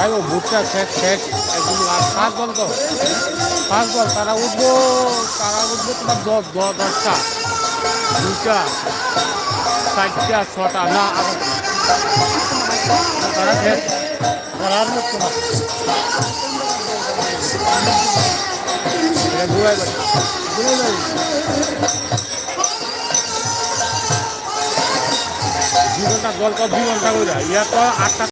ভাই ও ভুট্টা শেষ শেষ একদম ফার্স্ট বল তো ফার্স্ট বল তারা উঠবো তোমার 10টা 2টা 4টা 6টা না তারা শেষ তারার লোক তোমার দুয়াই বাড়ি দুই ঘন্টা 2 ঘন্টা করে ইয়া তো 8টা